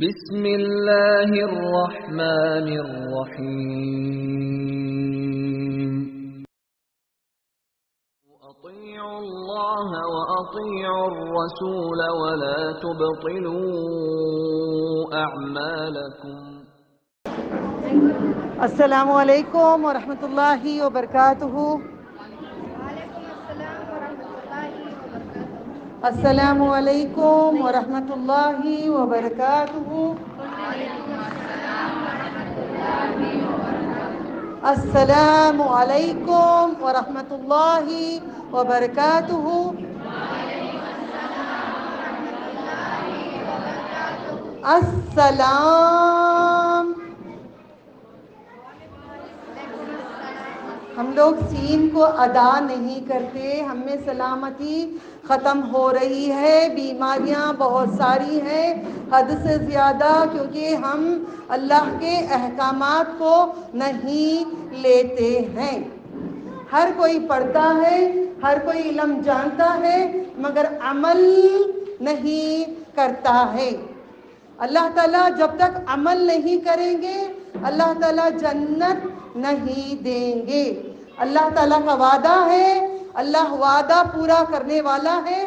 بسم اللہ الرحمن الرحیم اطیعوا اللہ واطیعوا الرسول ولا تبطلوا اعمالکم۔ السلام علیکم ورحمۃ اللہ وبرکاتہ۔ السلام علیکم ورحمۃ اللہ وبرکاتہ۔ السلام علیکم ورحمۃ اللہ وبرکاتہ۔ السلام۔ ہم لوگ سین کو ادا نہیں کرتے، ہم میں سلامتی ختم ہو رہی ہے، بیماریاں بہت ساری ہیں حد سے زیادہ، کیونکہ ہم اللہ کے احکامات کو نہیں لیتے ہیں۔ ہر کوئی پڑھتا ہے، ہر کوئی علم جانتا ہے، مگر عمل نہیں کرتا ہے۔ اللہ تعالیٰ جب تک عمل نہیں کریں گے اللہ تعالیٰ جنت نہیں دیں گے۔ اللہ تعالیٰ کا وعدہ ہے، اللہ وعدہ پورا کرنے والا ہے۔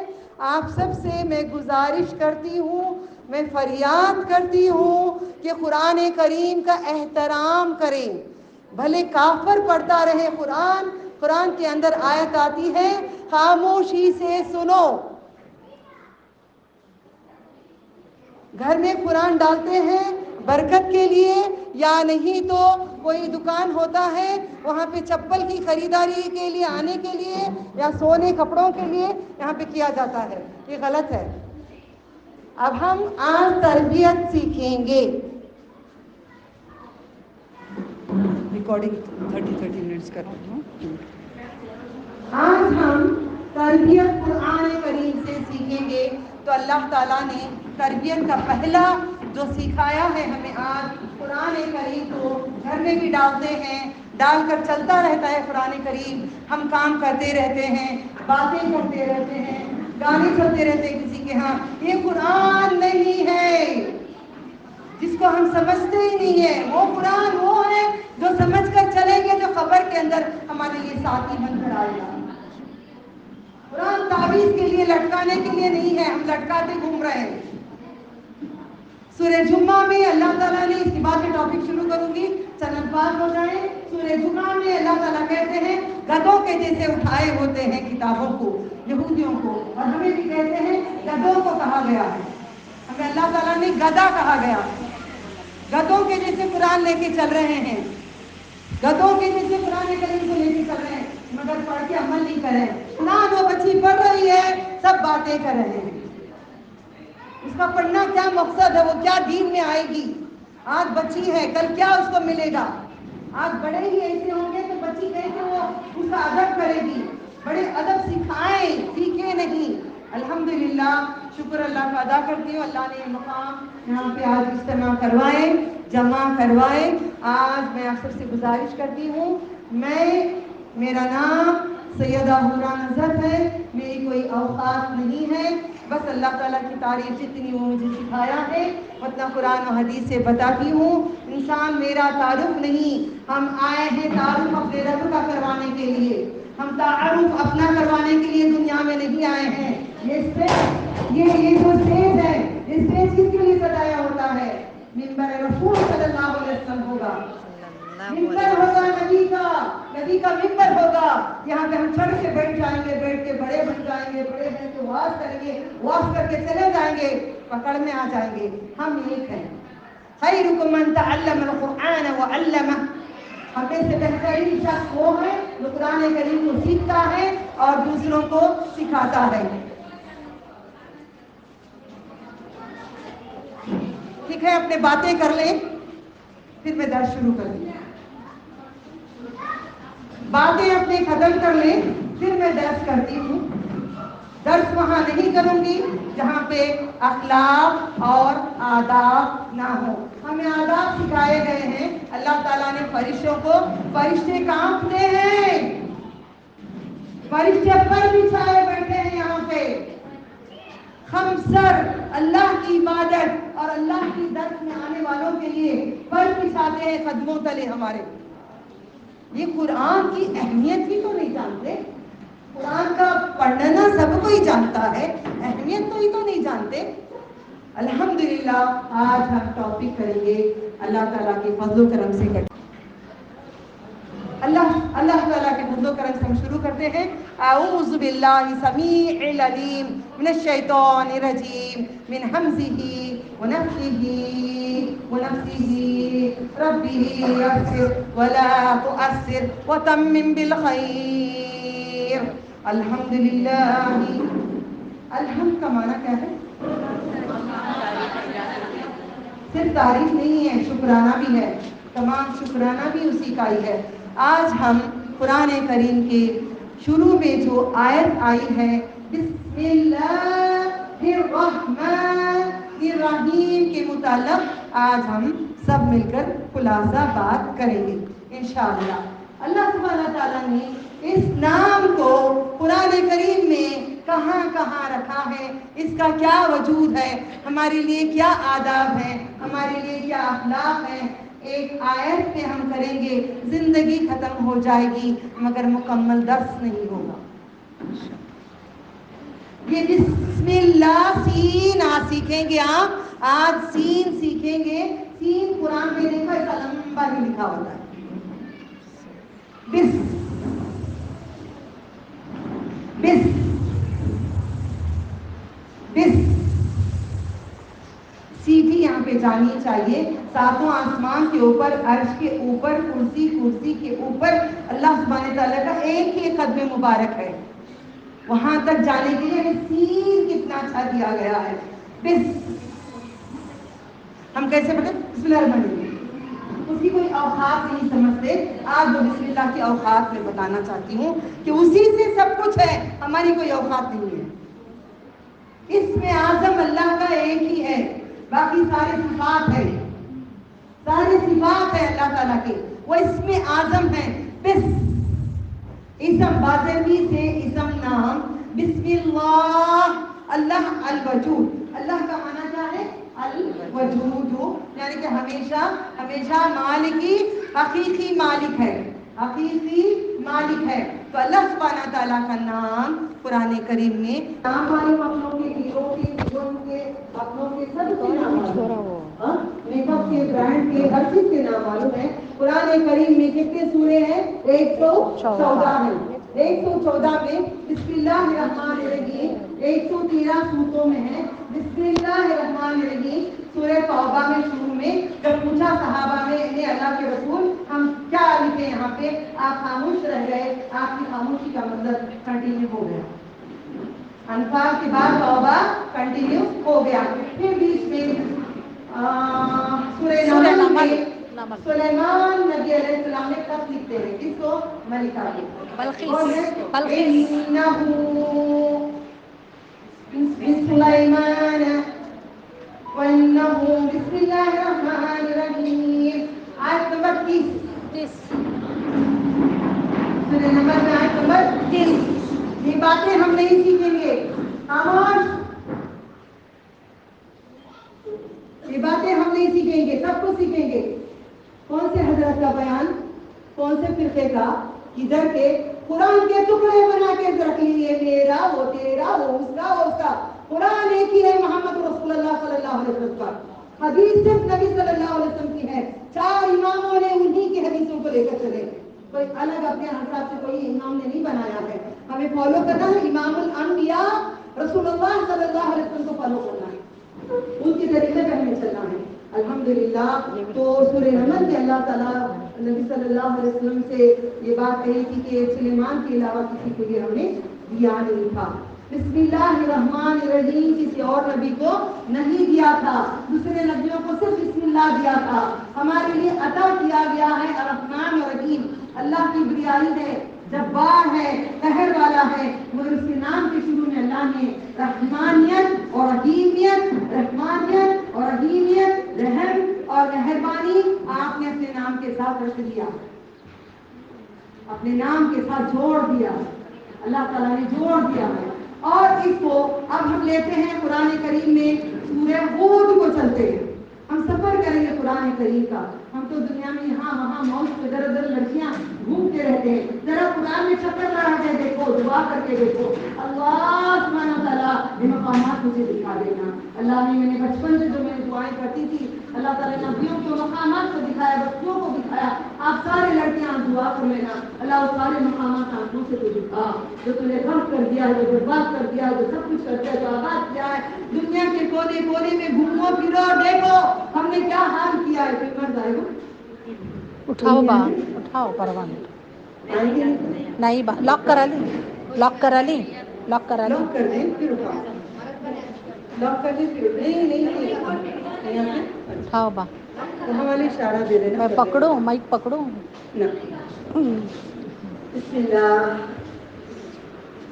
آپ سب سے میں گزارش کرتی ہوں، میں فریاد کرتی ہوں کہ قرآن کریم کا احترام کریں۔ بھلے کافر پڑھتا رہے قرآن کے اندر آیت آتی ہے خاموشی سے سنو۔ گھر میں قرآن ڈالتے ہیں برکت کے لیے، یا نہیں تو کوئی دکان ہوتا ہے وہاں پہ چپل کی خریداری کے لیے آنے کے لیے، یا سونے کپڑوں کے لیے یہاں پہ کیا جاتا ہے۔ یہ غلط ہے۔ اب ہم آج تربیت سیکھیں گے۔ ریکارڈنگ 30 منٹس کر رہی ہوں۔ آج ہم تربیت قرآن کریم سے سیکھیں گے۔ تو اللہ تعالیٰ نے تربیت کا پہلا جو سکھایا ہے ہمیں، آج قرآن کریم کو گھر میں بھی ڈالتے ہیں، ڈال کر چلتا رہتا ہے قرآن کریم۔ ہم کام کرتے رہتے ہیں، باتیں کرتے رہتے ہیں، گانے چلتے رہتے ہیں کسی کے ہاں۔ یہ قرآن نہیں ہے جس کو ہم سمجھتے ہی نہیں ہے۔ وہ قرآن وہ ہے جو سمجھ کر چلیں گے، جو خبر کے اندر ہمارے لیے ساتھی بن کر آئے گا۔ قرآن تعویذ کے لیے، لٹکانے کے لیے نہیں ہے، ہم لٹکاتے گھوم رہے ہیں۔ سورہ جمعہ میں اللہ تعالیٰ نے، اس کے بعد میں ٹاپک شروع کروں گی، چند الفاظ ہو جائیں۔ سورہ جمعہ میں اللہ تعالیٰ کہتے ہیں گدھوں کے جیسے اٹھائے ہوتے ہیں کتابوں کو یہودیوں کو، اور ہمیں بھی کہتے ہیں گدھوں کو کہا گیا ہے۔ ہمیں اللہ تعالیٰ نے گدھا کہا گیا، گدھوں کے جیسے قرآن لے کے چل رہے ہیں، گدھوں کے جیسے قرآن کریم کو لے کے چل رہے ہیں، مگر پڑھ کے عمل نہیں کر رہے ہیں۔ نہ وہ بچی پڑھ رہی ہے، سب باتیں کر رہے ہیں۔ اس کا پڑھنا کیا مقصد ہے؟ وہ کیا دین میں آئے گی؟ آج بچی ہے، کل کیا اس کو ملے گا؟ آج بڑے ہی ایسے ہوں گے تو بچی کیسے وہ اس کا ادب کرے گی؟ بڑے ادب سکھائیں، سیکھے نہیں۔ الحمدللہ، شکر اللہ کا ادا کرتی ہوں، اللہ نے یہ مقام یہاں پہ آج اجتماع کروائے، جمع کروائے۔ آج میں آپ سب سے گزارش کرتی ہوں، میرا نام سیدہ حورا نظر ہے، میری کوئی اوقات نہیں ہے، بس اللہ تعالیٰ کی تعریف جتنی وہ مجھے سکھایا ہے اتنا قرآن و حدیث سے بتاتی ہوں۔ انسان میرا تعارف نہیں، ہم آئے ہیں تعارف اپنے رب کا کروانے کے لیے، ہم تعارف اپنا کروانے کے لیے دنیا میں نہیں آئے ہیں۔ یہ جو اسٹیج ہے، یہ اسٹیج کس کے لیے سجایا ہوتا ہے؟ منبر رسول صلی اللہ علیہ وسلم ہوگا، ممبر ہوگا نبی کا ممبر ہوگا۔ یہاں پہ ہم چڑھ کے بیٹھ جائیں گے، بیٹھ کے بڑے بن جائیں گے، بڑے بن کے واز کریں گے، واز کر کے چلے جائیں گے، پکڑ میں آ جائیں گے۔ ہم ایک ہیں، خیرکم من تعلم القرآن وعلمہ۔ ہم میں سے بہترین شخص وہ ہے جو قرآن کریم کو سیکھتا ہے اور دوسروں کو سکھاتا ہے۔ ٹھیک ہے، اپنے باتیں کر لیں، پھر میں درس شروع کروں گی۔ باتیں اپنے ختم کر لیں، پھر میں درس کرتی ہوں۔ درس وہاں نہیں کروں گی جہاں پہ اخلاق اور آداب نہ ہو۔ ہمیں آداب سکھائے گئے ہیں، اللہ تعالیٰ نے فرشتوں کو، فرشتے کانپتے ہیں، فرشتے پر بچھائے بیٹھے ہیں یہاں پہ، خمسر اللہ کی عبادت اور اللہ کی درس میں آنے والوں کے لیے پر بچھاتے ہیں قدموں تلے ہمارے. یہ قرآن کی اہمیت ہی تو نہیں جانتے. قرآن کا پڑھنا سب کو ہی جانتا ہے, اہمیت تو ہی تو نہیں جانتے. الحمدللہ آج ہم ٹاپک کریں گے اللہ تعالیٰ کے فضل و کرم سے. اللہ تعالیٰ کے فضل و کرم سے ہم شروع کرتے ہیں. اعوذ باللہ سمیع العلیم من الشیطان الرجیم من حمزہ ونفخہ ونفثہ ربی یسر ولا تؤثر وتمم بالخیر. الحمدللہ. الحمد کا معنی کیا ہے؟ صرف تعریف نہیں ہے, شکرانہ بھی ہے. تمام شکرانہ بھی اسی کا ہی ہے. آج ہم قرآن کریم کے شروع میں جو آیت آئی ہے بسم اللہ الرحمن الرحیم کے متعلق آج ہم سب مل کر خلاصہ بات کریں گے انشاءاللہ. اللہ سبحانہ تعالیٰ نے اس نام کو قرآن کریم میں کہاں کہاں رکھا ہے, اس کا کیا وجود ہے, ہمارے لیے کیا آداب ہیں, ہمارے لیے کیا اخلاق ہیں, ایک آیت پہ ہم کریں گے. زندگی ختم ہو جائے گی مگر مکمل درس نہیں ہوگا. یہ بسم اللہ سین آج سیکھیں گے. آپ آج سین سیکھیں گے. سین قرآن میں دیکھا ایسا لمبا ہی لکھا ہوتا ہے. بس بس بس سیدھی یہاں پہ جانی چاہیے. ساتوں آسمان کے اوپر, عرش کے اوپر, کرسی کے اوپر اللہ سبحانہ تعالیٰ کا ایک ہی قدم مبارک ہے. وہاں تک جانے کے لیے ہمیں سین کتنا اچھا دیا گیا ہے. بس ہم کیسے پڑھتے؟ بسم اللہ الرحمن الرحیم. اس کی کوئی اوقات نہیں سمجھتے. آج وہ بسم اللہ کی اوقات میں بتانا چاہتی ہوں کہ اسی سے سب کچھ ہے, ہماری کوئی اوقات نہیں ہے. اس میں اعظم اللہ کا ایک ہی ہے, باقی سارے صفات ہے. سارے صفات ہے اللہ تعالیٰ کے, وہ اس میں اعظم ہے. بس اسم بازرگی سے اسم نام بسم اللہ. اللہ الوجود, اللہ کا معنی کیا ہے؟ الوجود, یعنی کہ ہمیشہ مالکی حقیقی مالک ہے, حقیقی مالک ہے. تو اللہ سبحانہ تعالیٰ کا نام قرآن کریم میں نام معلوم, اپنوں کے, ہیرو کے, ہیروئن کے, اپنوں کے, سب کے نام معلوم, میک اپ کے, برانڈ کے, ہر چیز کے نام معلوم ہے. قرآن کریم میں کتنے سورے ہیں؟ 114 ہیں. 114 میں بسم اللہ الرحمن الرحیم 113 سورتوں میں ہے. بسم اللہ الرحمن الرحیم سورہ توبہ میں شروع میں جب پوچھا صحابہ نے اللہ کے رسول ہم کیا لکھیں یہاں پہ, آپ خاموش رہ گئے. آپ کی خاموشی کا مطلب کنٹینیو ہو گیا. انفال کے بعد توبہ کنٹینیو ہو گیا. پھر بیچ میں سورہ نمل میں سلیمان نبی علیہ السلام نے خط لکھتے ہیں. کس کو؟ ملکہ کو. سلیمان وَإِنَّهُ بسم اللہ الرحمن الرحیم. آیت نمبر 30 سورہ نمل میں آیت نمبر 30. یہ باتیں ہم نہیں سیکھیں گے, خاموش. یہ باتیں ہم نہیں سیکھیں گے, سب کو سیکھیں گے. کون سے حضرت کا بیان, کون سے فرقے کا, ادھر کے قرآن کے ٹکڑے بنا کے رکھ لیے, میرا وہ تیرا وہ اس کا وہ اس کا. قرآن ایک ہی ہے, محمد رسول اللہ صلی اللہ علیہ وسلم کا. حدیث صرف نبی صلی اللہ علیہ وسلم کی ہے. 4 اماموں نے انہی کی حدیثوں کو لے کر چلے. کوئی الگ اپنے حساب سے کوئی امام نے نہیں بنایا ہے. ہمیں فالو کرنا ہے امام الانبیاء رسول اللہ صلی اللہ علیہ وسلم کو فالو کرنا ہے, ان کے طریقے پہ ہمیں چلنا ہے. الحمدللہ. تو سورہ نمل میں اللہ تعالیٰ نبی صلی اللہ علیہ وسلم سے یہ بات کہی تھی کہ سلیمان کے علاوہ کسی کو یہ ہم نے دیا نہیں تھا. بسم اللہ الرحمن الرحیم کسی اور نبی کو نہیں دیا تھا, دوسرے نبیوں کو صرف بسم اللہ دیا تھا. ہمارے لیے عطا کیا گیا ہے الرحمن الرحیم. اللہ کی بریائی ہے, جبار ہے, قہر والا ہے, مگر اس کے نام کے شروع میں اللہ نے رحمانیت اور رحیمیت, رحمانیت اور رحیمیت, رحم اور مہربانی آپ نے اپنے نام کے ساتھ رکھ دیا, اپنے نام کے ساتھ جوڑ دیا. اللہ تعالیٰ نے جوڑ دیا ہے. اور اس کو اب ہم لیتے ہیں قرآن کریم میں سورہ ہود کو چلتے ہیں، ہم سفر کریں گے قرآن کریم کا. ہم تو دنیا میں یہاں وہاں موج پہ ادھر ادھر لڑکیاں گھومتے رہتے ہیں. ذرا قرآن میں چکر لگا کے دیکھو، دعا کر کے دیکھو. اللہ سبحانہ تعالیٰ یہ مقامات مجھے دکھا دینا. اللہ نے، میں نے بچپن سے جو میں نے دعائیں کرتی تھی، اللہ تعالیٰ نے نبیوں کے مقامات کو دکھایا، بچوں کو دکھایا. آپ سارے لڑکیاں دعا کر لینا، اللہ وہ سارے مقامات آنکھوں سے تو دکھا جو تم نے غم کر دیا ہے، جو برباد کر دیا ہے، جو سب کچھ کر دیا، جو آباد کیا ہے. دنیا کے کونے کونے میں گھومو پھرو، دیکھو ہم نے کیا حال کیا ہے. پھر مر جائے گا. اٹھاؤ با، اٹھاؤ پروان. نہیں با، لاک کرا لی، لاک کرا لی، لاک کرا لی. لاک کر دیں پھر اٹھاؤ، لاک کر دیں پھر. نہیں نہیں نہیں یہاں پہ اٹھاؤ با. وہاں والے اشارہ دے دینا. میں پکڑوں، مائک پکڑوں. نہ. بسم اللہ.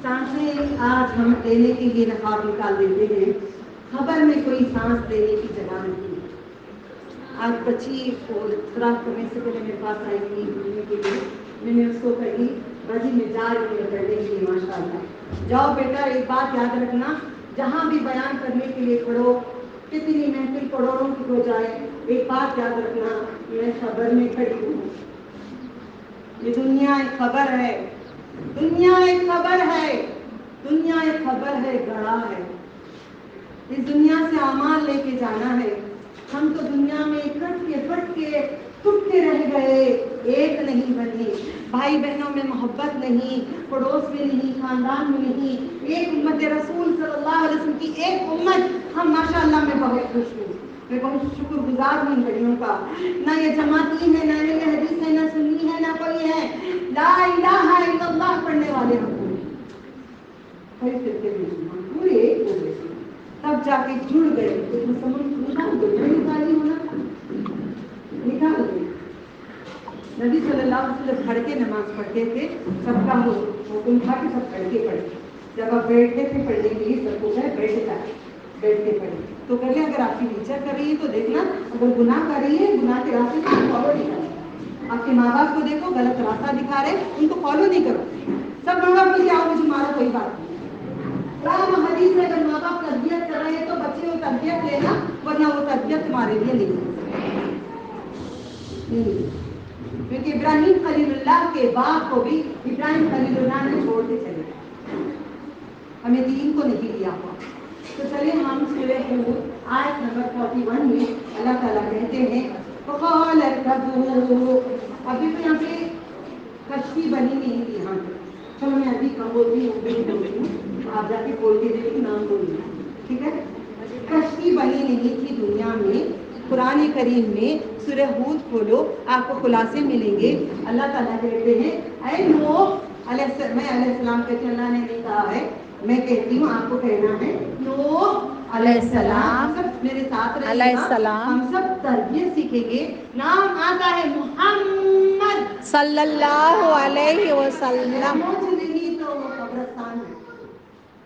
سانسیں آج ہم لینے کے لیے نقاب نکال دیتے ہیں. خبر میں کوئی سانس لینے کی جگہ نہیں. آج بچی کو خوراک کرنے سے پہلے میرے پاس آئی تھی گھومنے کے لیے. میں نے اس کو کہی باجی میں جا رہی ہوں پڑھنے کے لیے. ماشاء اللہ جاؤ بیٹا، ایک بات یاد رکھنا، جہاں بھی بیان کرنے کے لیے پڑھو، کتنی محفل کروڑوں کی ہو جائے، ایک بات یاد رکھنا، میں خبر میں کھڑی ہوں. یہ دنیا ایک خبر ہے، دنیا ایک خبر ہے، دنیا ایک خبر ہے، گڑھا ہے. اس دنیا سے اعمال لے کے جانا ہے. ہم تو دنیا میں کٹ کے پٹ کے ٹوٹتے رہ گئے، ایک نہیں بنے. بھائی بہنوں میں محبت نہیں، پڑوس میں نہیں، خاندان میں نہیں. ایک امت رسول صلی اللہ علیہ وسلم کی ایک امت. ہم ماشاء اللہ میں بہت خوش ہوں، میں بہت شکر گزار ہوں بڑیوں کا. نہ یہ جماعتی ہے، نہ یہ حدیث ہے، نہ سنی ہے، نہ کوئی ہے. لا الہ الا اللہ پڑھنے والے ہم پورے ایک ہو گئے، تب جا کے جڑ گئے. نکال گئے. نبی صلی اللہ علیہ وسلم کھڑ کے نماز پڑھتے تھے، سب کا حکم تھا کہ سب کھڑ کے پڑھے. جب آپ بیٹھتے تھے پڑھنے کے لیے سب کو بیٹھ کے پڑھے. تو کہتے ہیں اگر آپ کی ٹیچر کر رہی ہے تو دیکھنا، اگر گناہ کر رہی ہے، گناہ کے راستے کو فالو نہیں کرنا. آپ کے ماں باپ کو دیکھو غلط راستہ دکھا رہے، ان کو فالو نہیں کرو. سب ماں باپ کو کیا مجھے مارا کوئی بات نہیں. قرآن و حدیث میں اگر ماں باپ تربیت کر رہے ہیں تو بچے کو تربیت لینا، ورنہ وہ تربیت تمہارے لیے نہیں. کیونکہ ابراہیم خلیل اللہ کے باپ کو بھی ابراہیم خلیل اللہ نے چھوڑ کے چلے گئے، ہمیں دین کو نہیں دیا ہوا. تو چلے ہم سورہ ہود آیت نمبر 41 میں اللہ تعالیٰ کہتے ہیں فقال اركبوا. ابھی تو یہاں پہ کشتی بنی نہیں تھی. یہاں پہ چلو میں ابھی کم بولتی ہوں، آپ جا کے بول کے دیکھیں، نام بولیے، ٹھیک ہے. کشتی بنی نہیں تھی دنیا میں. قرآن کریم میں سورہ ہود کھولو، آپ کو خلاصے ملیں گے. اللہ تعالیٰ کہتے ہیں اے نوح علیہ السلام. میں علیہ السلام کہتے ہیں، اللہ نے نہیں کہا ہے، میں کہتی ہوں، آپ کو کہنا ہے. نوح علیہ السلام. سب میرے ساتھ رہیے علیہ گا، السلام ہم سب تربیت سیکھیں گے. نام آتا ہے محمد صلی اللہ علیہ وسلم. پہنچ نہیں تو وہ قبرستان ہے.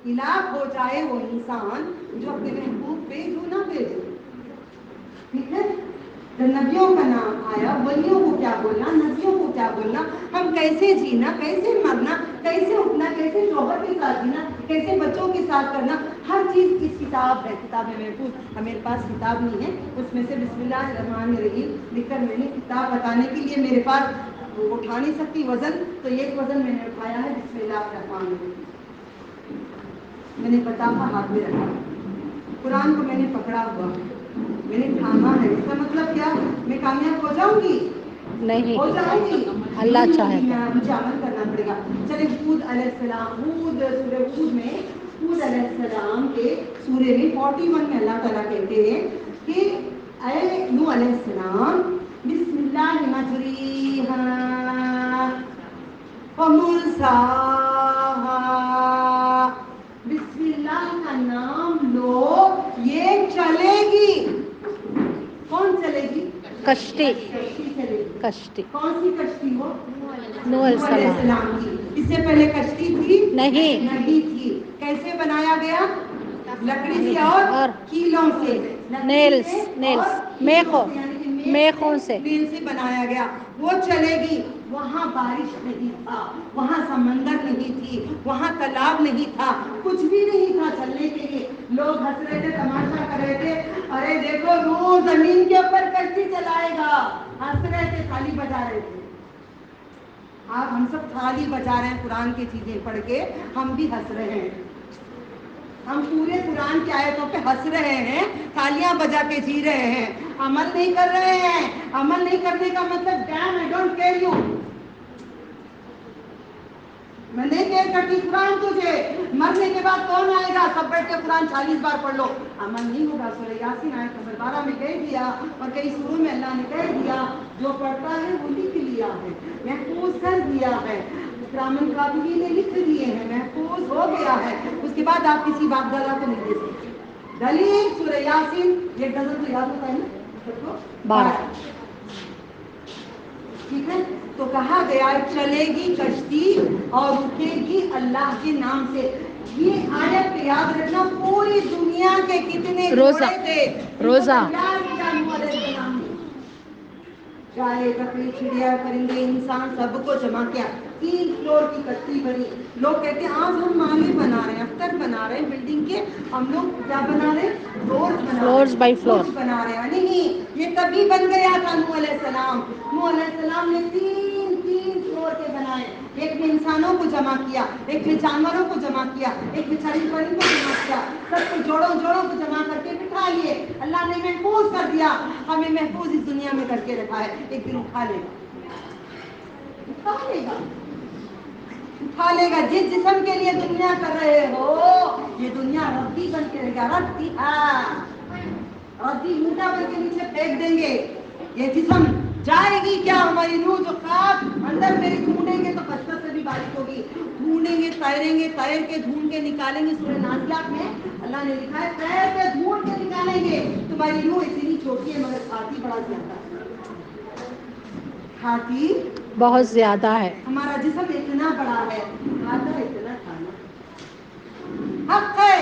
ہلاک ہو جائے وہ انسان جو اپنے محبوب پہ نہ بھیجے. ٹھیک ہے. جب نبیوں کا نام آیا، ولیوں کو کیا بولنا، نبیوں کو کیا بولنا، ہم کیسے جینا، کیسے مرنا، کیسے اٹھنا، کیسے شوہر کے ساتھ جینا، کیسے بچوں کے ساتھ کرنا، ہر چیز کی کتاب ہے. کتاب میں محفوظ، میرے پاس کتاب نہیں ہے، اس میں سے بسم اللہ الرحمن الرحیم لکھ کر میں نے کتاب بتانے کے لیے میرے پاس اٹھا نہیں سکتی وزن، تو ایک وزن میں نے اٹھایا ہے بسم اللہ الرحمن الرحیم. میں نے بتایا ہاتھ میں رکھا، قرآن کو میں نے پکڑا ہوا، میں نے تھاما ہے. اس کا مطلب کیا؟ میں کامیاب ہو جاؤں گی؟ نہیں، ہو جاؤں گی. اللہ چاہے تو. مجھے عمل کرنا پڑے گا. چلے ہود علیہ السلام، سورہ ہود میں ہود علیہ السلام کے سورے میں 41 میں اللہ تعالیٰ کہتے ہیں کہ اے نوح علیہ السلام بسم اللہ مجریہا ومرساہا. بسم اللہ کا نام لو، یہ چلے گی. کون چلے گی؟ کشتی. کشتی چلے گی. کشتی کون سی کشتی ہو؟ نوح علیہ علیہ السلام. السلام کی. اس سے پہلے کشتی تھی نہیں تھی. کیسے بنایا گیا؟ لکڑی سے اور کیلوں سے. نیلس اور میخوں یعنی کہ میخوں سے. میل سے بنایا گیا. وہ چلے گی. وہاں بارش نہیں تھا، وہاں سمندر نہیں تھی، وہاں تالاب نہیں تھا، کچھ بھی نہیں تھا چلنے کے لیے. لوگ ہنس رہے تھے، تماشا کر رہے تھے، ارے دیکھو نوح زمین کے اوپر کشتی چلائے گا. ہنس رہے تھے، تالی بجا رہے تھے. آپ ہم سب تالی بجا رہے ہیں قرآن کی چیزیں پڑھ کے، ہم بھی ہنس رہے ہیں. ہم پورے قرآن کی آیتوں پہ ہنس رہے ہیں، تالیاں بجا کے جی رہے ہیں، عمل نہیں کر رہے ہیں. عمل نہیں کرنے کا مطلب damn I don't care you, میں نہیں کہہ کرتی قرآن تجھے، مرنے کے بعد کون آئے گا؟ سب بیٹھ کے قرآن 40 بار پڑھ لو، عمل نہیں ہوگا. سورہ یاسین آیت نمبر 12 میں کہہ دیا، اور کئی سوروں میں اللہ نے کہہ دیا جو پڑھتا ہے وہ لکھ لیا ہے، محفوظ کر دیا ہے، کرامن کاتبین نے لکھ دیے ہیں، محفوظ ہو گیا ہے. اس کے بعد آپ کسی باپ دادا کو نہیں دے سکتے. دلیل سورہ یاسین، یہ ڈزن تو یاد ہوتا ہے نا سب کو، 12. ٹھیک ہے. تو کہا گیا چلے گی کشتی اور اٹھے گی اللہ کے نام سے. یہ آیت یاد رکھنا، پوری دنیا کے کتنے روزہ گھوڑے تھے ان کو روزہ تیار کیا نوح علیہ السلام نے. گائے بکری چڑیا پرندے انسان سب کو جمع کیا. 3 فلور کی کشتی بنی. لوگ کہتے ہیں آج ہم مالے بنا رہے ہیں، اختر بنا رہے ہیں بلڈنگ کے، ہم لوگ کیا بنا رہے ہیں؟ فلورز بنا رہے فلورز بائی ہیں، فلور. روز بنا رہے ہیں. نہیں، یہ تبھی بن گیا تھا نوح علیہ السلام. نوح علیہ السلام نے 3 فلور کے بنائے. ایک میں انسانوں کو جمع کیا، ایک میں جانوروں کو جمع کیا، ایک میں چرند پرند کو جمع کیا، سب کو جوڑوں کو جمع کر کے بٹھا لیے. اللہ نے محفوظ کر دیا. ہمیں محفوظ اس دنیا میں کر کے رکھا ہے. ایک دن اٹھا لے گا، اٹھا لے گا، اٹھا لے گا. جس جسم کے لیے دنیا کر رہے ہو، یہ دنیا ردی بن کے رہے گا. ردی ردی اونٹا بن کے نیچے پھینک دیں گے. یہ جسم جائے گی کیا؟ ہماری روح جو خاک اندر میری ڈھونڈیں گے تو کثرت سے بھی بارش ہوگی. ڈھونڈیں گے، تیریں گے، تیر کے ڈھونڈ کے نکالیں گے. سورہ نازلات میں اللہ نے لکھا ہے تیر کے ڈھونڈ کے نکالیں گے. تمہاری روح اتنی چھوٹی ہے مگر کھاتی بڑا زیادہ ہے. کھاتی بہت زیادہ ہے. ہمارا جسم اتنا بڑا ہے، کھاتا اتنا کھانا. حق ہے،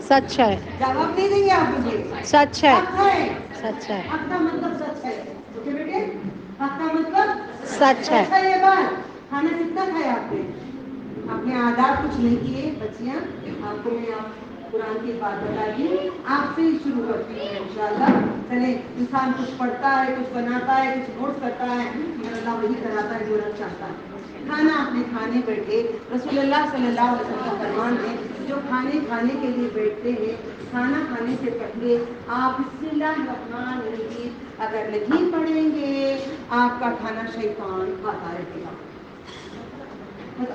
سچ ہے، جواب نہیں دیں گے آپ مجھے. سچ ہے، حق ہے. سچ ہے، حق کا مطلب سچ ہے. اوکے بیٹے، حق کا مطلب سچ ہے. سچ ہے. یہ بات کھانا کتنا کھایا آپ نے؟ آپ نے آداب کچھ نہیں کیے. بچیاں آپ کو میں قرآن کی بات بتا دی، آپ سے ہی شروع کرتی ہوں انشاءاللہ. چلیں، انسان کچھ پڑھتا ہے، کچھ بناتا ہے، کچھ نوٹ کرتا ہے، مگر اللہ وہی کراتا ہے جو رب چاہتا ہے. کھانا آپ نے کھانے بیٹھے، رسول اللہ صلی اللہ علیہ وسلم کا فرمان ہے جو کھانے کھانے کے لیے بیٹھتے ہیں، کھانا کھانے سے پہلے آپ بسم اللہ الرحمن الرحیم اگر نہیں پڑھیں گے آپ کا کھانا شیطان کھاتا رہے گا.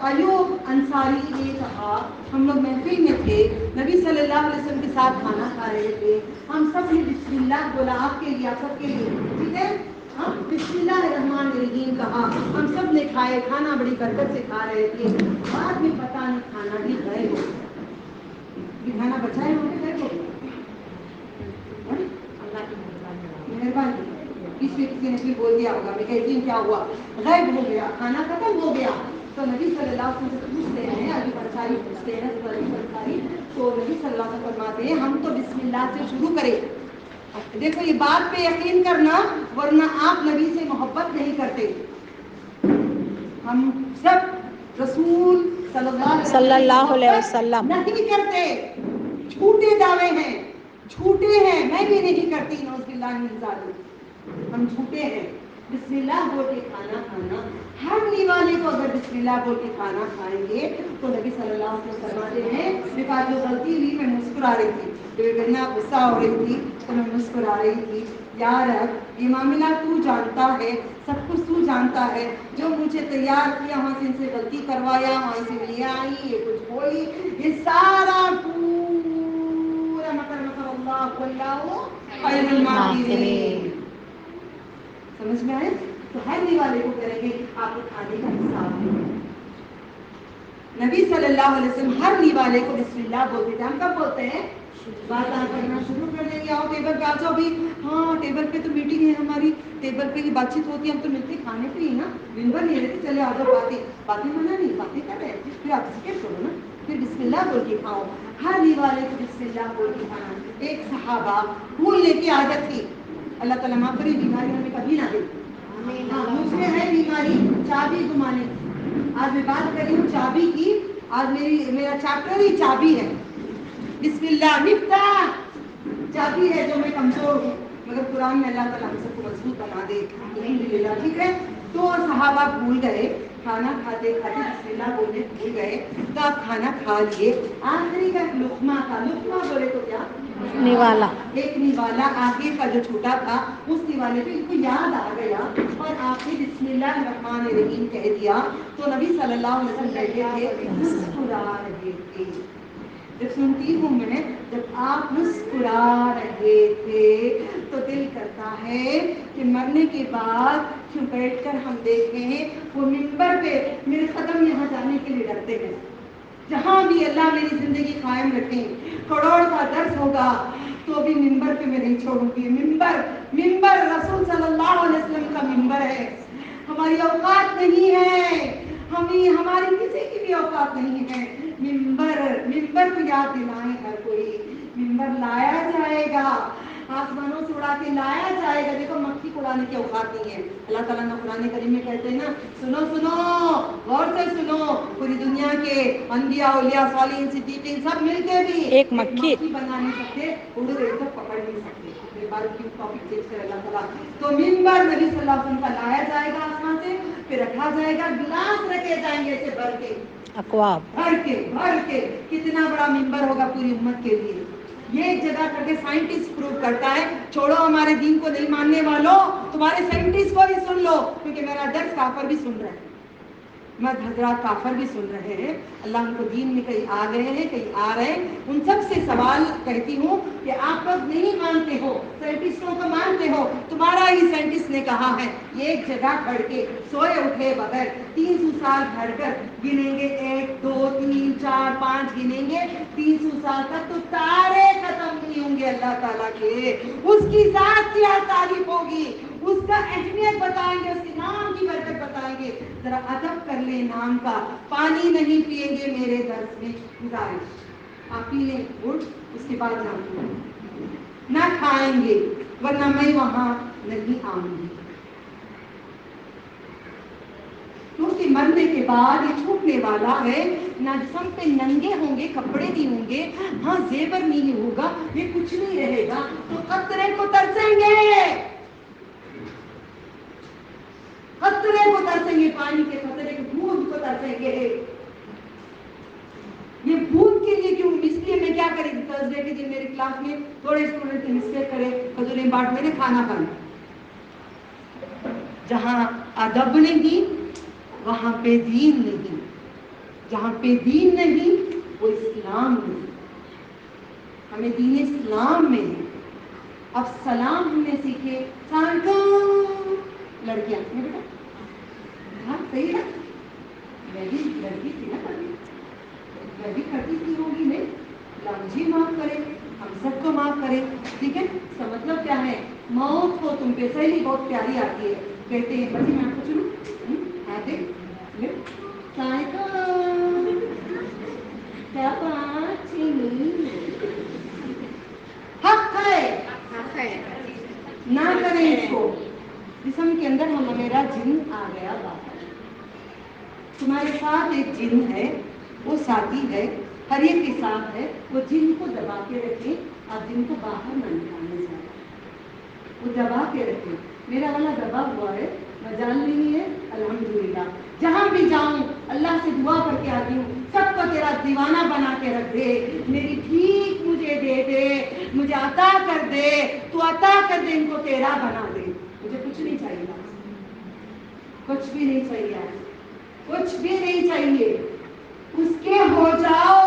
ایوب انصاری نے کہا، ہم لوگ محفل میں تھے، نبی صلی اللہ علیہ وسلم کے ساتھ کھانا کھا رہے تھے، ہم سب نے بسم اللہ بولا. آپ کے لیے، آپ سب کے لیے، ٹھیک ہے؟ بسم اللہ الرحمن الرحیم کہا، ہم سب نے کھائے. کھانا بڑی برکت سے کھا رہے تھے. بعد میں پتا نہیں کھانا بھی گئے ہو، یہ کھانا بچائے ہو گئے ہو. مہربانی، اس میں کسی نے پھر بول دیا ہوگا میں کہتی ہوں کیا ہوا، غائب ہو گیا، کھانا ختم ہو گیا. تو نبی صلی اللہ علیہ وسلم سے پوچھتے ہیں، ابھی انصاری پوچھتے ہیں، تو نبی صلی اللہ علیہ وسلم فرماتے ہیں ہم تو بسم اللہ سے شروع کریں. دیکھو یہ بات پہ یقین کرنا، ورنہ آپ نبی سے محبت نہیں کرتے. ہم سب رسول صلی اللہ علیہ صلی وسلم سے اللہ علیہ محبت وسلم. نہیں کرتے. جھوٹے دعوے ہیں، جھوٹے ہیں. میں بھی نہیں کرتی، نعوذ باللہ من ذالک. ہم جھوٹے ہیں. بسم اللہ بول کے کھانا کھانا، ہر والے کو اگر بسم اللہ بول کے کھانا کھائیں گے تو نبی صلی اللہ علیہ وسلم فرماتے ہیں میرے پاس جو غلطی ہوئی میں مسکرا رہی تھی، اتنا غصہ ہو رہی تھی تو میں مسکرا رہی تھی. یا رب، یہ معاملہ تو جانتا ہے، سب کچھ تو جانتا ہے. جو مجھے تیار کیا، وہاں سے ان سے غلطی کروایا، وہاں سے لے آئی، یہ کچھ بولی، یہ سارا پورا مکر مکر اللہ واللہ خیر الماکرین. سمجھ میں آئے؟ تو ہر والے کو کریں گے آپ کو کھانے کا حساب ہے. نبی صلی اللہ علیہ وسلم ہر والے کو بسم اللہ بولتے تھے. ہم کب بولتے ہیں؟ بات کرنا شروع کر دیں گے. آؤ ٹیبل پہ آ جاؤ بھی. ہاں ٹیبل پہ تو میٹنگ ہے ہماری، ٹیبل پہ ہی بات چیت ہوتی ہے. ہم تو ملتے کھانے پہ ہی نا، دن بھر نہیں رہتے. چلے آ جاؤ، باتیں منع نہیں، باتیں کر رہے ہیں، پھر آپ اسکپ کرو نا، پھر بسم اللہ بول کے کھاؤ. ہر والے کو بسم اللہ بول کے کھانا. ایک صحابہ پھول لے کے عادت تھی، اللہ تعالیٰ معاف کرے بیماری ہمیں کبھی نہ دے. ہاں مجھ میں ہے بیماری چابی گمانے کی. آج میں بات کر رہی ہوں چابی کی. آج میرا چیپٹر ہی چابی ہے. بسم اللہ مفتاح چابی ہے جو میں کمزور ہوں, مگر قرآن میں اللہ تعالیٰ ہم سب کو مضبوط بنا دے الحمدللہ. ٹھیک ہے, تو صحابہ بھول گئے کھانا کھاتے کھاتے بسم اللہ بولنے بھول گئے, تو آپ کھانا کھا لیے. آخری کا لقمہ تھا, لقمہ بولے تو کیا نوالا. ایک نوالا آگے کا جو چھوٹا تھا, اس نوالے پہ ان کو یاد آ گیا اور آپ نے بسم اللہ الرحمن الرحیم کہہ دیا. تو نبی صلی اللہ علیہ وسلم بیٹھے تھے, مسکرا رہے تھے. جب سنتی ہوں میں, جب آپ مسکرا رہے تھے تو دل کرتا ہے کہ مرنے کے بعد کیوں بیٹھ کر ہم دیکھیں وہ منبر پہ میرے قدم یہاں جانے کے لیے ڈرتے ہیں. جہاں بھی اللہ میری زندگی قائم رکھیں, کروڑ کا درس ہوگا تو بھی منبر پہ میں نہیں چھوڑوں گی. منبر رسول صلی اللہ علیہ وسلم کا منبر ہے. ہماری اوقات نہیں ہے, ہماری کسی کی بھی اوقات نہیں ہے. منبر کو یاد دلائیں ہر کوئی. منبر لایا جائے گا, آسمانوں سے اڑا کے لایا جائے گا. دیکھو مکھی کو اڑانے کی اوقات نہیں ہے. اللہ تعالیٰ نے قرآن کریم میں کہتے ہیں نا, سنو غور سے سنو, پوری دنیا کے انبیاء اولیاء صالحین صدیقین سب مل کے بھی ایک مکھی بنا نہیں سکتے, اڑ رہے تو پکڑ نہیں سکتے. ٹاپک چینج کرے اللہ تعالیٰ. تو منبر نبی صلی اللہ علیہ وسلم کا لایا جائے گا آسمان سے, پھر رکھا جائے گا, گلاس رکھے جائیں گے ایسے بھر کے, اقواب. بھر کے کتنا بڑا منبر ہوگا پوری امت کے لیے. یہ ایک جگہ کر کے سائنٹسٹ پروو کرتا ہے. چھوڑو ہمارے دین کو نہیں ماننے والوں, تمہارے سائنٹسٹ کو بھی سن لو, کیونکہ میرا درس کافر بھی سن رہا ہے, مرد حضرات کافر بھی سن رہے ہیں. اللہ ان کو دین میں کہیں آ گئے ہیں, کہیں آ رہے ہیں. ان سب سے سوال کہتی ہوں کہ آپ لوگ نہیں مانتے ہو, سائنٹسٹوں کو مانتے ہو. تمہارا ہی سائنٹسٹ نے کہا ہے یہ ایک جگہ کھڑ کے سوئے اٹھے بغیر 300 سال کھڑ کر گنیں گے, 1 2 3 4 5 گنیں گے, 300 سال تک تو تارے ختم نہیں ہوں گے اللہ تعالیٰ کے. اس کی ذات کی تعریف ہوگی, اس کا اہمیت بتائیں گے, اس کے نام کی برکت بتائیں گے. ذرا ادب کر لیں نام کا. پانی نہیں پیئیں گے میرے درس میں, گزارش آپ پی لیں گھٹ, اس کے بعد نہ کھائیں گے, ورنہ میں وہاں نہیں آؤں گی. کیونکہ مرنے کے بعد یہ چھوٹنے والا ہے. نہ جسم پہ ننگے ہوں گے, کپڑے نہیں ہوں گے, ہاں زیور نہیں ہوگا, یہ کچھ نہیں رہے گا. تو قطرے کو ترسیں گے, قطرے کو ترسیں گے, پانی کے قطرے کے بوند کو ترسیں گے. یہ بھوت کے لیے کیوں, اس لیے میں کیا کریں گی تھرسڈے کے دن میری کلاس میں تھوڑے اسٹوڈنٹ مسٹیک کرے, حضور بانٹ میں نے کھانا کھانا. جہاں ادب نہیں وہاں پہ دین نہیں, جہاں پہ دین نہیں وہ اسلام نہیں. ہمیں دین اسلام میں ہے. اب سلام ہم نے سیکھے, لڑکیاں بیٹا ہاں صحیح ہے, میں بھی لڑکی تھی نا کبھی, میں بھی کرتی تھی ہوگی نہیں, اللہ مجھے معاف کرے, ہم سب کو معاف کرے. ٹھیک ہے, اس کا مطلب کیا ہے, موت کو تم پہ سہیلی بہت پیاری آتی ہے. کہتے ہیں بچی میں آپ کو چلوں آتے حق ہے نہ کریں اس کو. جسم کے اندر میرا جن آ گیا باہر. تمہارے ساتھ ایک جن ہے, وہ ساتھی ہے, ہر ایک کے ساتھ ہے. وہ جن کو دبا کے رکھیں, آپ جن کو باہر نہ نکالنے جائیں, وہ دبا کے رکھیں. میرا والا دبا ہوا ہے, مجال نہیں ہے. الحمدللہ جہاں بھی جاؤں اللہ سے دعا کر کے آتی ہوں, سب کو تیرا دیوانہ بنا کے رکھ دے, میری ٹھیک مجھے دے دے, مجھے عطا کر دے, تو عطا کر دے, ان کو تیرا بنا دے. مجھے کچھ نہیں چاہیے, کچھ بھی نہیں چاہیے, کچھ بھی نہیں چاہیے. اس کے ہو جاؤ,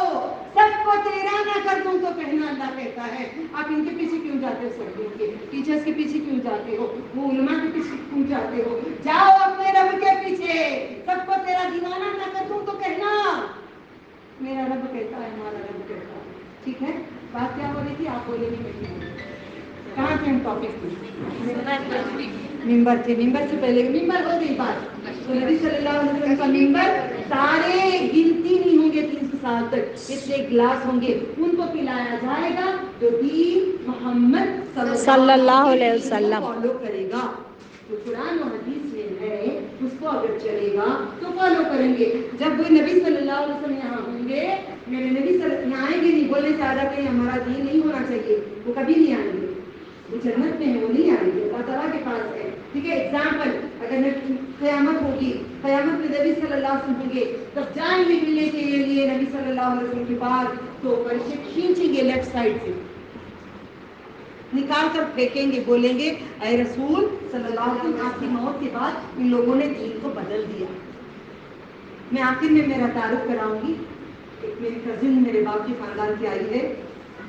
سب کو تیرا نہ کر دوں تو کہنا اللہ کہتا ہے. آپ ان کے پیچھے کیوں جاتے ہو, سردیوں کے ٹیچرس کے پیچھے کیوں جاتے ہو, وہ علماء کے پیچھے کیوں جاتے ہو؟ جاؤ اپنے رب کے پیچھے. سب کو تیرا دیوانہ نہ کر دوں تو کہنا میرا رب کہتا ہے, ہمارا رب کہتا ہے. ٹھیک ہے, بات کیا ہو رہی تھی, آپ بولے نہیں, کہاں تھے ہم ٹاپک میں؟ ممبر تھے. ممبر سے پہلے ممبر ہو گئی بات. تو نبی صلی اللہ علیہ وسلم کا ممبر سارے گنتی نہیں ہوں گے 300 سال تک, اتنے گلاس ہوں گے, ان کو پلایا جائے گا. تو دین محمد صلی اللہ علیہ وسلم فالو کرے گا. تو قرآن و حدیث میں ہے اس کو اگر چلے گا تو فالو کریں گے. جب وہ نبی صلی اللہ علیہ وسلم یہاں ہوں گے, میرے نبی یہاں آئیں گے نہیں, بولنے سے آدھا کہ ہمارا دین نہیں ہونا چاہیے, وہ کبھی نہیں آئیں گے. وہ جنت میں ہے, وہ نہیں آئیں گے, اللہ تعالیٰ کے پاس ہے. ٹھیک ہے, ایگزامپل اگر قیامت ہوگی, قیامت میں نبی صلی اللہ علیہ وسلم ہوں گے, تب جائیں گے ملنے کے لیے نبی صلی اللہ علیہ وسلم کے بعد, تو فرشتے کھینچیں گے لیفٹ سائڈ سے, نکال کر پھینکیں گے, بولیں گے اے رسول صلی اللہ علیہ وسلم آپ کی موت کے بعد ان لوگوں نے دین کو بدل دیا. میں آخر میں میرا تعارف کراؤں گی. ایک میری کزن میرے باپ کے خاندان کی آئی ہے,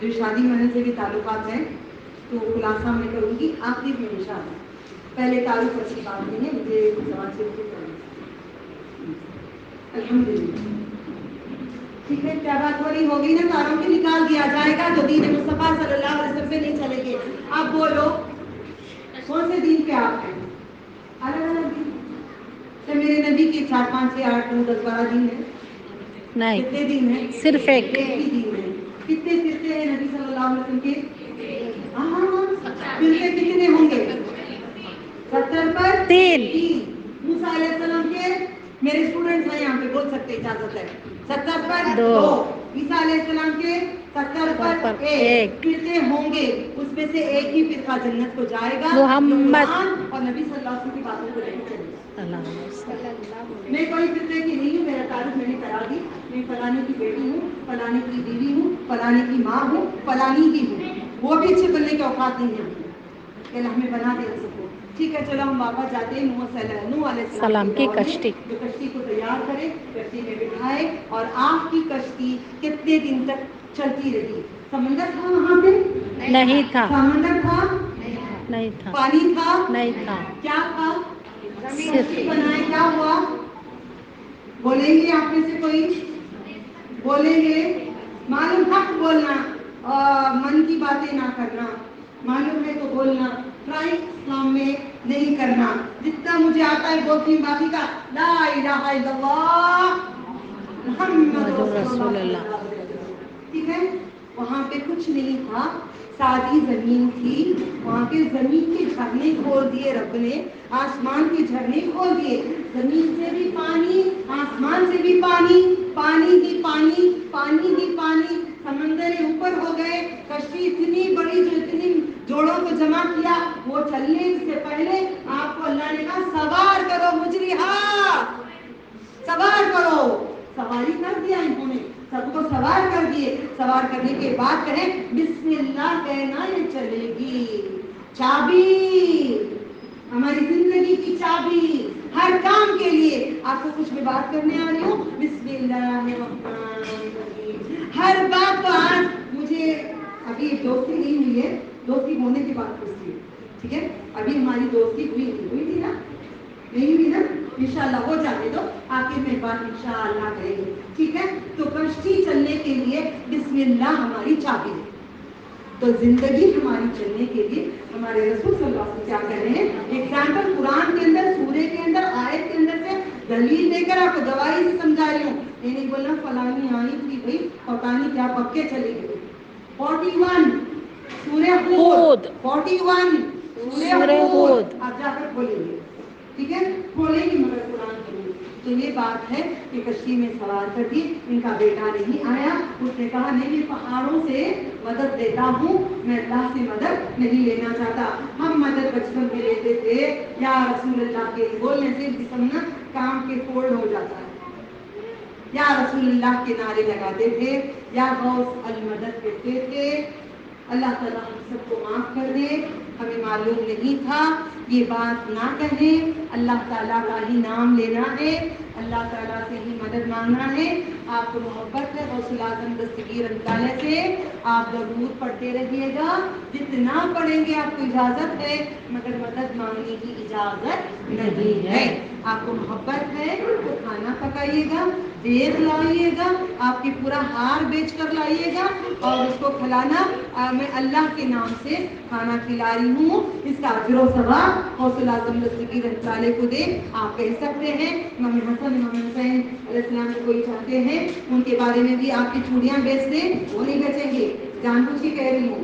جو شادی ہونے سے بھی تعلقات ہیں, تو خلاصہ میں کروں گی آخری میں انشاءاللہ. پہلے تعارف اچھی بات نہیں ہے, مجھے سماج سے الحمدللہ. ٹھیک ہے, کیا بات ہو رہی ہوگی نا, تعارف بھی نکال دیا جائے گا تو دین مصطفیٰ صلی اللہ علیہ وسلم سے نہیں چلیں گے. آپ بولو کون سے دین پہ آپ ہیں؟ الگ الگ دین. تو میرے نبی کے 4 5 6 8 9 10 12 دین ہیں. نہیں, کتنے دین ہیں؟ صرف ایک. ہی دین ہے. کتنے فرقے ہیں نبی صلی اللہ علیہ وسلم کے؟ فرقے کتنے ہوں گے؟ 70 پر 3. موسیٰ علیہ السلام کے, میرے اسٹوڈنٹس ہیں یہاں پہ, بول سکتے, اجازت ہے. 70 پر 2. عیسیٰ علیہ السلام کے 70 پر 1 فرقے ہوں گے. اس میں سے ایک ہی فرقہ جنت کو جائے گا, محمد قرآن اور نبی صلی اللہ علیہ وسلم کی باتوں کو نہیں چلے گا. میں کوئی فرقے کی نہیں ہوں, میرا تعارف میں نے کرا دی. میں فلانی کی بیٹی ہوں, فلانی کی بیوی ہوں, فلانی کی ماں ہوں, فلانی کی ہوں. وہ بھی اچھے بننے کے اوقات نہیں ہیں, کہ اللہ ہمیں بنا دے سب کو. ٹھیک ہے, چلو ہم واپس جاتے ہیں. نوح علیہ السلام کی دور میں کشتی. جو کشتی کو تیار کرے, کشتی میں بٹھائے, اور آپ کی کشتی کتنے دن تک چلتی رہی؟ سمندر تھا وہاں پہ؟ نہیں تھا. سمندر تھا نہیں تھا. پانی تھا نہیں تھا. کیا تھا؟ صرف بنائے, کیا ہوا؟ بولیں گے آپ میں سے کوئی؟ بولیں گے؟ معلوم حق بولنا, من کی باتیں نہ کرنا, معلوم ہے تو بولنا. ٹرائی اسلام میں نہیں کرنا. جتنا مجھے آتا ہے بولتی ہوں, باقی کا لا الہ الا اللہ محمد رسول اللہ. ٹھیک ہے, وہاں پہ کچھ نہیں تھا, سادی زمین تھی. وہاں پہ زمین کے جھرنے کھول دیے رب نے, آسمان کے جھرنے کھول دیے. زمین سے بھی پانی, آسمان سے بھی پانی, پانی ہی پانی, پانی ہی پانی. سمندر اوپر ہو گئے. کشتی اتنی بڑی جو اتنی جوڑوں کو جمع کیا, وہ چلنے سے پہلے آپ کو اللہ نے کہا سوار کرو مجریہا, سوار کرو. سواری کر دیا انہوں نے, سب کو سوار کر دیے. سوار کرنے کے بعد کہیں بسم اللہ کہنا, یہ چلے گی. چابی, ہماری زندگی کی چابی, ہر کام کے لیے. آپ کو کچھ میں بات کرنے آ رہی ہوں, بسم اللہ الرحمن الرحیم. ہر بات تو آج مجھے ابھی دوستی نہیں ہوئی ہے, دوستی ہونے کی بات کرتی ہے. ٹھیک ہے, ابھی ہماری دوستی ہوئی تھی نا, نہیں ہوئی نا, انشاءاللہ ہو جانے دو, آخر میں بات انشاءاللہ کریں گے. ٹھیک ہے, تو کشتی چلنے کے لیے بسم اللہ ہماری چابی ہے. تو زندگی ہماری چلنے کے لیے ہمارے رسول صلی اللہ علیہ وسلم کیا کر رہے ہیں؟ ایگزامپل قرآن کے اندر, سورے کے اندر, آیت کے اندر سے دلیل دے کر آپ کو دوائی سے سمجھا رہی ہوں. یہ نہیں بولنا فلانی آئی تھی بھائی پتہ نہیں کیا پکے چلی گئی. 41 سورہ ہود, 41 سورہ ہود, آپ جا کر کھولیں گے. ٹھیک ہے, کھولیں گے مگر قرآن کے. تو یہ بات ہے کہ کشتی میں سوار کر دی. ان کا بیٹا نہیں آیا, اس نے کہا نہیں, میں پہاڑوں سے مدد لیتا ہوں, میں اللہ سے مدد نہیں لینا چاہتا. ہم مدد بچپن میں لیتے تھے یا رسول اللہ کے بولنے سے جسم نا کام کے فولڈ ہو جاتا ہے, یا رسول اللہ کے نعرے لگاتے تھے, یا غوث المدد کہتے تھے. اللہ تعالیٰ ہم سب کو معاف کر دے. ہمیں معلوم نہیں تھا, یہ بات نہ کہیں. اللہ تعالیٰ کا ہی نام لینا ہے, اللہ تعالیٰ سے ہی مدد مانگنا ہے. آپ کو محبت ہے غوث الاعظم دستگیر اللہ سے, آپ درود پڑھتے رہیے گا. جتنا پڑھیں گے آپ کو اجازت ہے, مگر مدد مانگنے کی اجازت نہیں ہے. آپ کو محبت ہے تو کھانا پکائیے گا, دیگ لائیے گا, آپ کی پورا ہار بیچ کر لائیے گا اور اس کو کھلانا. میں اللہ کے نام سے کھانا کھلا رہی ہوں, اس کا اجر و ثواب غوث الاعظم دستگیر اللہ کو دے. آپ کہہ سکتے ہیں امام حسن امام حسین علیہ السلام کو کوئی چاہتے ہیں, ان کے بارے میں بھی آپ کی چوڑیاں بیچ دیں, وہ نہیں بیچیں گے. جان بوجھ کے کہہ رہی ہوں,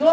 2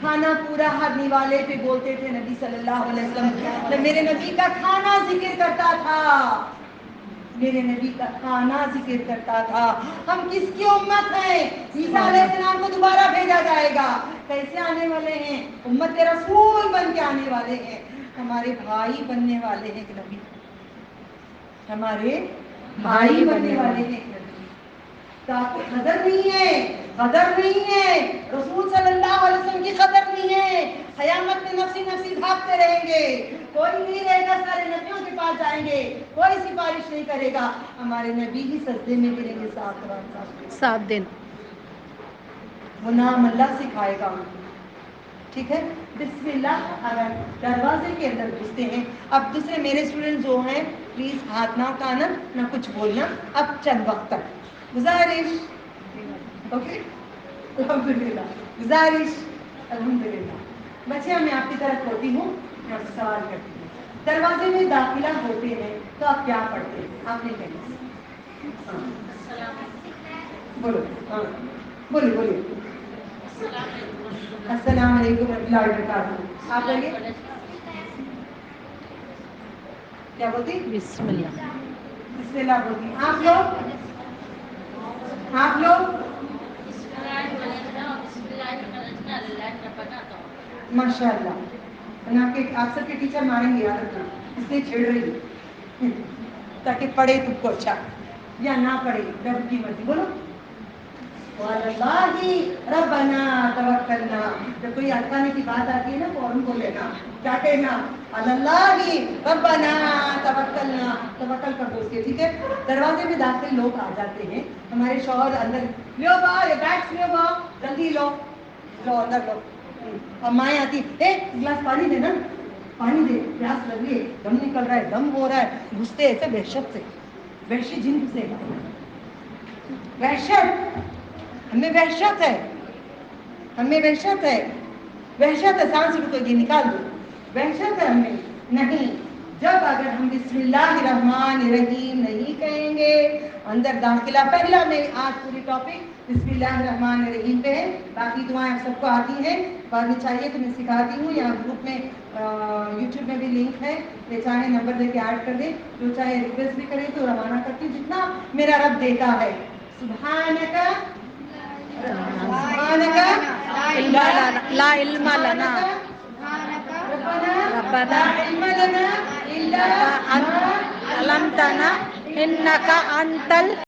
کھانا پورا ہر نوالے پہ بولتے تھے نبی صلی اللہ علیہ وسلم. تو میرے نبی کا کھانا ذکر کرتا تھا, میرے نبی کا کھانا ذکر کرتا تھا. ہم کس کی امت ہیں؟ عیسیٰ علیہ السلام کو دوبارہ بھیجا جائے گا. کیسے آنے والے ہیں؟ امت رسول بن کے آنے والے ہیں. ہمارے بھائی بننے والے ہیں کہ نبی, ہمارے بھائی بننے والے ہیں. تاکہ قدر نہیں ہے, قدر نہیں ہے, رسول صلی اللہ علیہ وسلم کی قدر نہیں ہے. قیامت میں نفسی نفسی بھاگتے رہیں گے, کوئی نہیں رہے گا, سارے نبیوں کے پاس جائیں گے, کوئی سفارش نہیں کرے گا. ہمارے نبی ہی سجدے میں گریں گے 7 دن. وہ نام اللہ سکھائے گا ان کو. ٹھیک ہے, بسم اللہ. اگر دروازے کے اندر گھستے ہیں, اب دوسرے میرے اسٹوڈنٹ جو ہیں پلیز ہاتھ نہ اٹھانا, نہ کچھ بولنا اب چند وقت تک, گزارش. اوکے, الحمدللہ, گزارش, الحمدللہ. بچے میں آپ کی طرف ہوتی ہوں, میں آپ سے سوال کرتی ہوں. دروازے میں داخلہ ہوتے ہیں تو آپ کیا پڑھتے ہیں؟ آپ نے کہنا. بولو, ہاں بولیے بولیے. السلام علیکم ورحمۃ اللہ وبرکاتہ. آپ بولیے کیا بولتی؟ بسم اللہ. بسم اللہ بولتی. آپ لوگ, آپ لوگ ماشاء اللہ. آپ سب کے ٹیچر ماریں گے, یاد رکھنا, اس لیے چھیڑ رہی ہے تاکہ پڑھے تم کو اچھا, یا نہ پڑھے رب کی مرضی. بولو وَاللَّهِ رَبَّنَا تَوَكَّلْنَا. جب کوئی اٹکانے کی بات آتی ہے نا فوراً بولے نا, کیا کہنا؟ اللَّهِ رَبَّنَا تَوَكَّلْنَا. توکل کر دو اس کے. ٹھیک ہے, دروازے میں داخل لوگ آ جاتے ہیں. ہمارے شوہر اندر, لو با یہ بیگس لو با, جلدی لو, لو اندر لو. اب مائیں آتی, ایک گلاس پانی دے نا, پانی دے, پیاس لگ رہی ہے, دم نکل رہا ہے, دم ہو رہا ہے. گھستے ایسے وحشت سے, وحشی جن گھسے گا. وحشت, ہمیں وحشت ہے, ہمیں وحشت ہے, وحشت ہے. سانس رکے گی, نکال دو. وحشت ہے ہمیں. نہیں, جب اگر ہم بسم اللہ الرحمن الرحیم نہیں کہیں گے, اندر داخلہ پہلا. میں آج پوری ٹاپک بسم اللہ الرحمن الرحیم پہ ہے. باقی دعائیں سب کو آتی ہیں, بعد میں چاہیے تو میں سکھاتی ہوں. یہاں گروپ میں یوٹیوب میں بھی لنک ہے, یہ چاہے نمبر دے کے ایڈ کر دیں, جو چاہے ریکویسٹ بھی کرے تو روانہ کرتی ہوں جتنا میرا رب دیتا ہے. سبحانک لا علم لنا ربنا انك انت انك انت